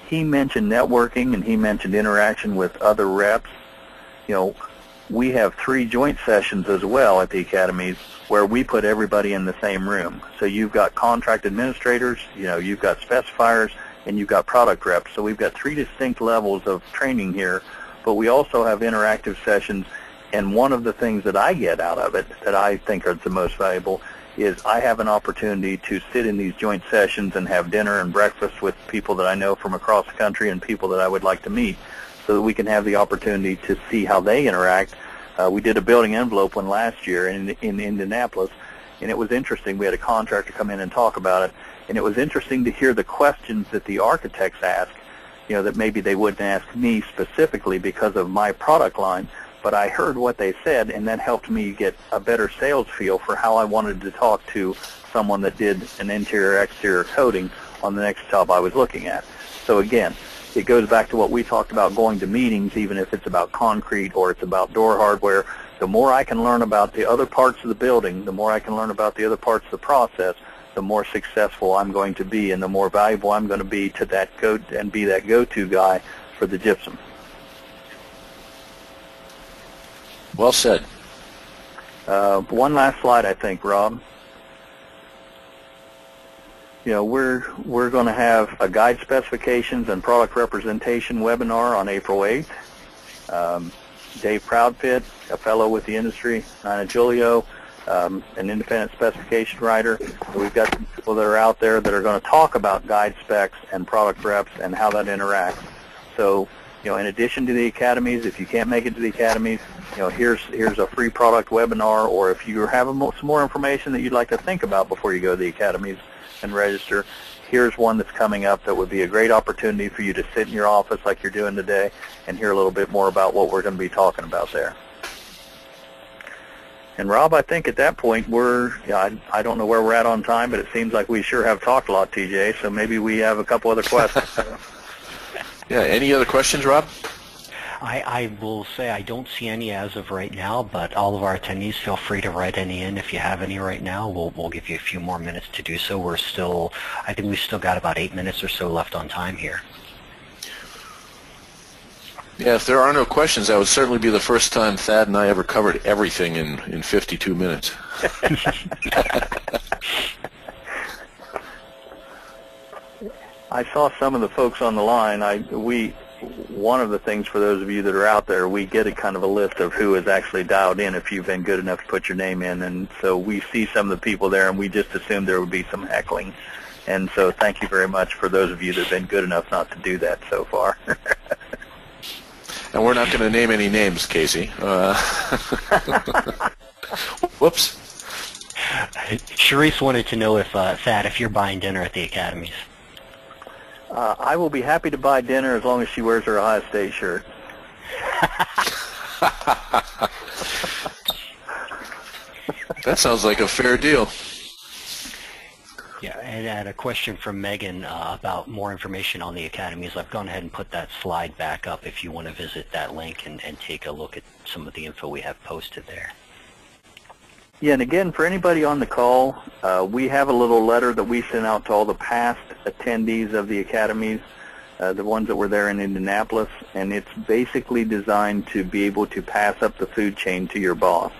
He mentioned networking and he mentioned interaction with other reps. We have 3 joint sessions as well at the academies where we put everybody in the same room. So you've got contract administrators, you've got specifiers, and you've got product reps. So we've got 3 distinct levels of training here, but we also have interactive sessions. And one of the things that I get out of it that I think are the most valuable is I have an opportunity to sit in these joint sessions and have dinner and breakfast with people that I know from across the country and people that I would like to meet, so that we can have the opportunity to see how they interact. We did a building envelope one last year in Indianapolis, and it was interesting. We had a contractor come in and talk about it, and it was interesting to hear the questions that the architects ask, that maybe they wouldn't ask me specifically because of my product line, but I heard what they said, and that helped me get a better sales feel for how I wanted to talk to someone that did an interior-exterior coating on the next job I was looking at. So again, it goes back to what we talked about, going to meetings, even if it's about concrete or it's about door hardware. The more I can learn about the other parts of the building, the more I can learn about the other parts of the process, the more successful I'm going to be and the more valuable I'm going to be to that be that go-to guy for the gypsum. Well said. One last slide, I think, Rob. We're going to have a guide specifications and product representation webinar on April 8th. Dave Proudfit, a fellow with the industry, Nina Giulio, an independent specification writer. We've got some people that are out there that are going to talk about guide specs and product reps and how that interacts. So, in addition to the academies, if you can't make it to the academies, here's a free product webinar, or if you have some more information that you'd like to think about before you go to the academies and register, here's one that's coming up that would be a great opportunity for you to sit in your office like you're doing today and hear a little bit more about what we're going to be talking about there. And Rob, I think at that point I don't know where we're at on time, but it seems like we sure have talked a lot, TJ, so maybe we have a couple other questions. Yeah, any other questions, Rob? I will say I don't see any as of right now, but all of our attendees, feel free to write any in if you have any right now. We'll give you a few more minutes to do so. I think we've still got about 8 minutes or so left on time here. Yeah, if there are no questions, that would certainly be the first time Thad and I ever covered everything in 52 minutes. I saw some of the folks on the line. One of the things for those of you that are out there, we get a kind of a list of who is actually dialed in if you've been good enough to put your name in. And so we see some of the people there, and we just assumed there would be some heckling. And so thank you very much for those of you that have been good enough not to do that so far. And we're not going to name any names, Casey. Whoops. Charisse wanted to know if you're buying dinner at the academies. I will be happy to buy dinner as long as she wears her Ohio State shirt. That sounds like a fair deal. Yeah, and I had a question from Megan about more information on the academies. I've gone ahead and put that slide back up if you want to visit that link and take a look at some of the info we have posted there. Yeah, and again, for anybody on the call, we have a little letter that we sent out to all the past attendees of the academies, the ones that were there in Indianapolis, and it's basically designed to be able to pass up the food chain to your boss.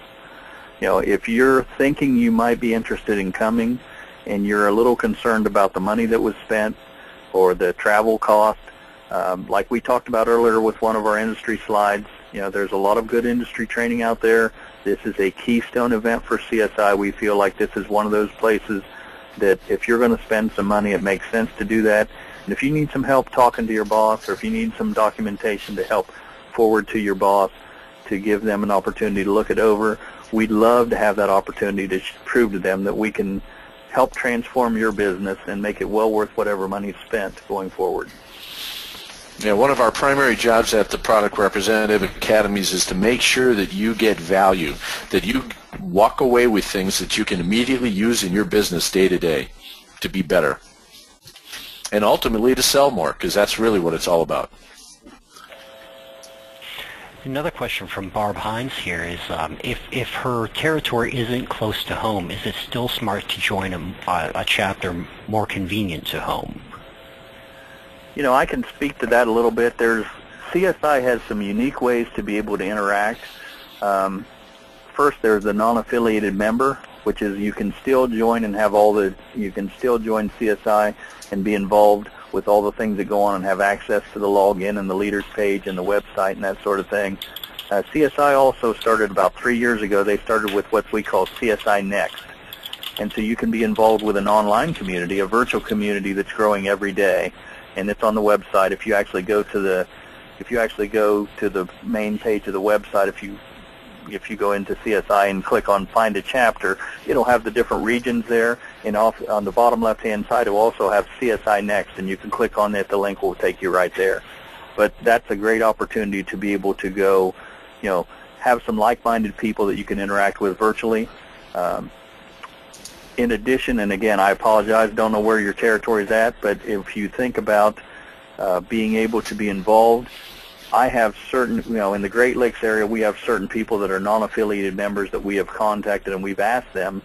If you're thinking you might be interested in coming and you're a little concerned about the money that was spent or the travel cost, like we talked about earlier with one of our industry slides, there's a lot of good industry training out there. This is a keystone event for CSI. We feel like this is one of those places that if you're going to spend some money, it makes sense to do that. And if you need some help talking to your boss, or if you need some documentation to help forward to your boss to give them an opportunity to look it over, we'd love to have that opportunity to prove to them that we can help transform your business and make it well worth whatever money is spent going forward. Yeah, one of our primary jobs at the Product Representative Academies is to make sure that you get value, that you walk away with things that you can immediately use in your business day to day to be better, and ultimately to sell more, because that's really what it's all about. Another question from Barb Hines here is, if her territory isn't close to home, is it still smart to join a chapter more convenient to home? You know, I can speak to that a little bit. CSI has some unique ways to be able to interact. First, there's the non-affiliated member, which is you can still join and have you can still join CSI and be involved with all the things that go on and have access to the login and the leaders page and the website and that sort of thing. CSI also started about 3 years ago. They started with what we call CSI Next. And so you can be involved with an online community, a virtual community that's growing every day. And it's on the website. If you actually go to the main page of the website, if you go into CSI and click on Find a Chapter, it'll have the different regions there. And on the bottom left-hand side, it will also have CSI Next, and you can click on it. The link will take you right there. But that's a great opportunity to be able to go, have some like-minded people that you can interact with virtually. In addition, and again, I apologize, don't know where your territory is at, but if you think about being able to be involved, I have certain, in the Great Lakes area, we have certain people that are non-affiliated members that we have contacted, and we've asked them,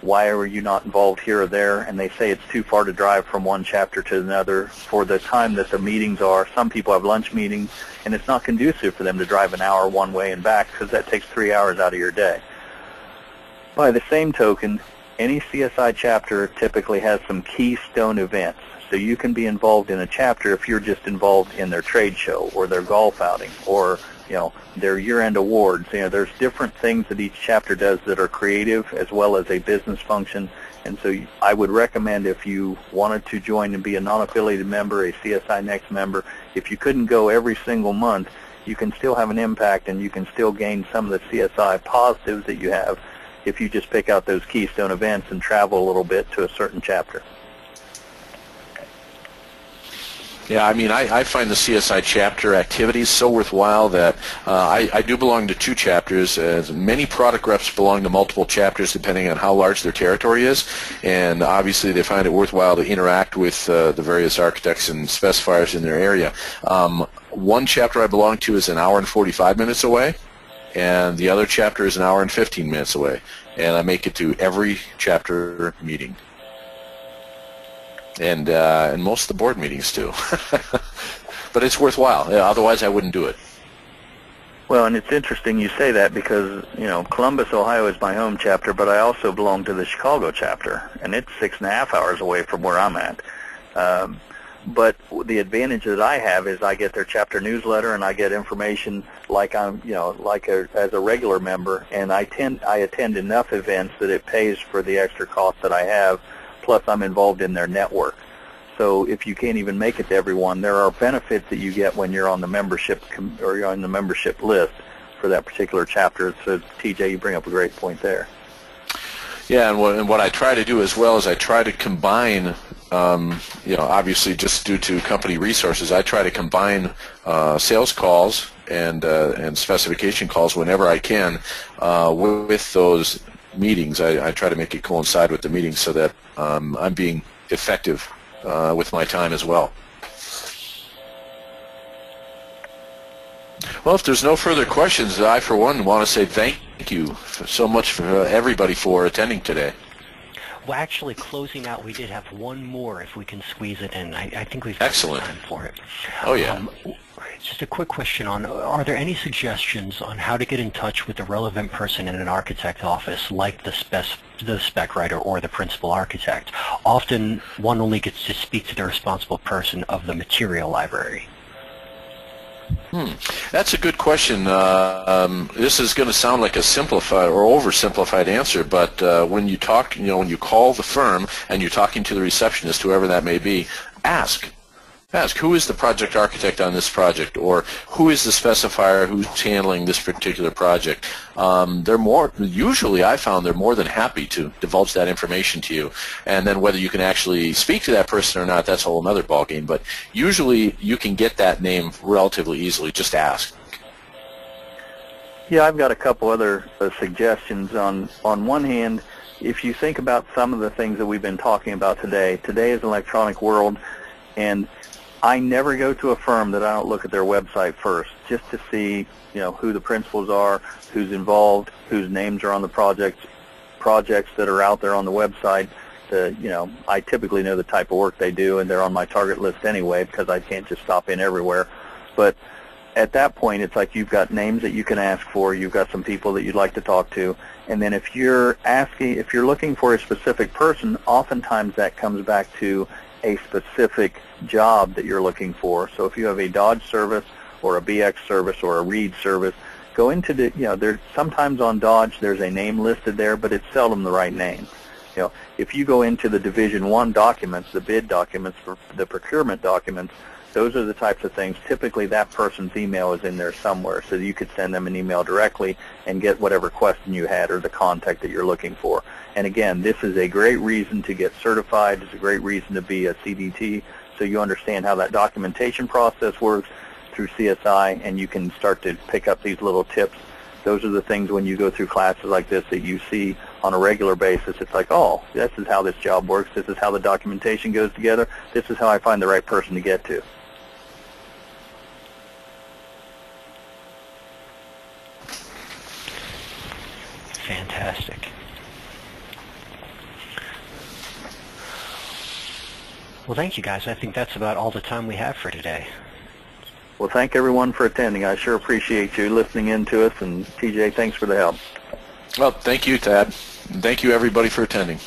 why are you not involved here or there? And they say it's too far to drive from one chapter to another for the time that the meetings are. Some people have lunch meetings, and it's not conducive for them to drive an hour one way and back, because that takes 3 hours out of your day. By the same token, any CSI chapter typically has some keystone events. So you can be involved in a chapter if you're just involved in their trade show or their golf outing or their year-end awards. There's different things that each chapter does that are creative as well as a business function. And so I would recommend, if you wanted to join and be a non-affiliated member, a CSI Next member, if you couldn't go every single month, you can still have an impact and you can still gain some of the CSI positives that you have if you just pick out those keystone events and travel a little bit to a certain chapter. Yeah, I mean, I find the CSI chapter activities so worthwhile that I do belong to 2 chapters. Many product reps belong to multiple chapters depending on how large their territory is, and obviously they find it worthwhile to interact with the various architects and specifiers in their area. One chapter I belong to is an hour and 45 minutes away, and the other chapter is an hour and 15 minutes away, and I make it to every chapter meeting. And most of the board meetings too. But it's worthwhile. Otherwise, I wouldn't do it. Well, and it's interesting you say that because, Columbus, Ohio is my home chapter, but I also belong to the Chicago chapter, and it's 6.5 hours away from where I'm at. But the advantage that I have is I get their chapter newsletter and I get information like I'm, as a regular member, and I attend enough events that it pays for the extra cost that I have. Plus, I'm involved in their network. So if you can't even make it to everyone, there are benefits that you get when you're on the membership or you're on the membership list for that particular chapter. So, TJ, you bring up a great point there. Yeah, and what I try to do as well is I try to combine, obviously just due to company resources, I try to combine sales calls and specification calls whenever I can with those meetings. I try to make it coincide with the meetings so that I'm being effective with my time as well. Well, if there's no further questions, I, for one, want to say thank you so much for everybody for attending today. Well, actually, closing out, we did have one more if we can squeeze it in. I think we've got Excellent. time for it. Oh, yeah. Just a quick question on, are there any suggestions on how to get in touch with the relevant person in an architect office, like the spec writer or the principal architect? Often, one only gets to speak to the responsible person of the material library. That's a good question. This is going to sound like a simplified or oversimplified answer, but when you talk, when you call the firm and you're talking to the receptionist, whoever that may be, ask who is the project architect on this project, or who is the specifier who's handling this particular project. Usually I found they're more than happy to divulge that information to you, and then whether you can actually speak to that person or not, that's a whole other ballgame, but usually you can get that name relatively easily. Just ask. Yeah, I've got a couple other suggestions. On one hand, if you think about some of the things that we've been talking about today is an electronic world, and I never go to a firm that I don't look at their website first, just to see, who the principals are, who's involved, whose names are on the projects that are out there on the website. I typically know the type of work they do, and they're on my target list anyway because I can't just stop in everywhere. But at that point, it's like you've got names that you can ask for, you've got some people that you'd like to talk to, and then if you're looking for a specific person, oftentimes that comes back to a specific job that you're looking for. So if you have a Dodge service or a BX service or a Reed service, go into there's sometimes on Dodge there's a name listed there, but it's seldom the right name. If you go into the Division 1 documents, the bid documents, the procurement documents, those are the types of things. Typically that person's email is in there somewhere, so that you could send them an email directly and get whatever question you had or the contact that you're looking for. And again, this is a great reason to get certified. It's a great reason to be a CDT, so you understand how that documentation process works through CSI, and you can start to pick up these little tips. Those are the things when you go through classes like this that you see on a regular basis. It's like, oh, this is how this job works. This is how the documentation goes together. This is how I find the right person to get to. Fantastic. Well, thank you, guys. I think that's about all the time we have for today. Well, thank everyone for attending. I sure appreciate you listening in to us, and TJ, thanks for the help. Well, thank you, Tad. And thank you, everybody, for attending.